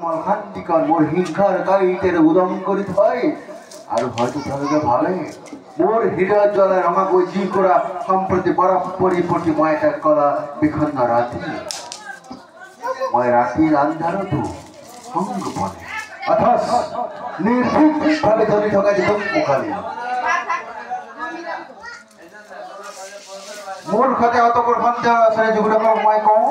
আমার শান্তিকর মোর হিংসার কাইতের উদম করি থয় আর হয়তো তাহলে ভালে মোর হৃদয় জলে রঙা গই জি করা সম্প্রতি পরিপটি ময়টা কলা বিখন্ন রাতি ময় রাতির আন্ধার তো সঙ্গ বলে অথচ নির্ভীক ভাবে ধরে ঠকা যেত মুখালি মোর খাতে অত বড় সন্দেহ আছে যেগুলো মই কওঁ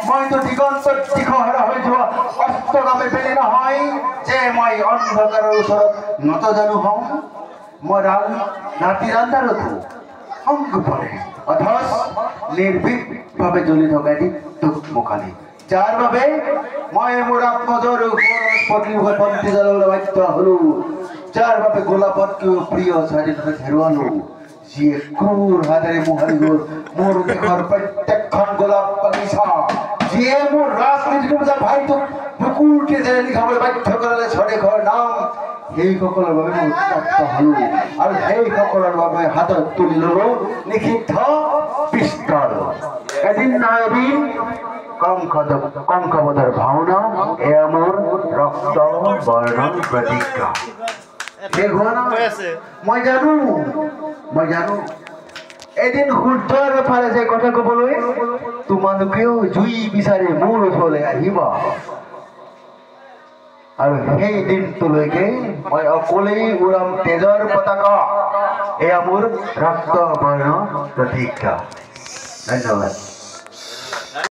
মই তো দিগন্ত দিশহারা হৈ যোৱা অস্তগামী বেলি নহয় যে মই অন্ধকাৰৰ ওচৰত নত জানো হওঁ মই ৰাতিৰ আন্ধাৰতো সংগ পৰে অথচ নিৰ্ভীকভাৱে জ্বলি থকা দি তোক মুখালি যাৰ বাবে মই মোৰ আত্মজৰ পত্নীমুখত বন্তি জ্বলাবলৈ বাধ্য হলো যাৰ বাবে গোলাপতকৈও প্ৰিয় স্বাধীনতা হেৰুৱালো যিয়ে ক্ৰূৰ হাতেৰে মোহাৰি গ'ল মোৰ দেশৰ প্ৰত্যেকখন গোলাপ বাগিচা যিয়ে মোৰ ৰাজনীতিৰ বজাৰ ভাইটোক বুকুৰটি যে লিখাবলৈ বাধ্য কৰালে স্বদেশৰ নাম সেইসকলৰ বাবে মই উত্তপ্ত হলো আৰু সেইসকলৰ বাবে হাতত তুলি ললো নিষিদ্ধ পিষ্টল এদিন নহয় এদিন কংকবধৰ ভাওনা এয়া মোৰ ৰক্ত বৰ্ণন প্ৰতিজ্ঞা মই জানো এদিন সূৰ্যৰ ফালে যে কথা কবলৈ তোমালোকেও জুই বিচাৰি মোৰ ওচৰলৈ আহিবা আৰু সেই দিনটোলৈকে মই অকলেই উৰাম তেজৰ পতাকা এয়া মোৰ ৰক্ত বৰ্ণ প্ৰতিজ্ঞা ধন্যবাদ।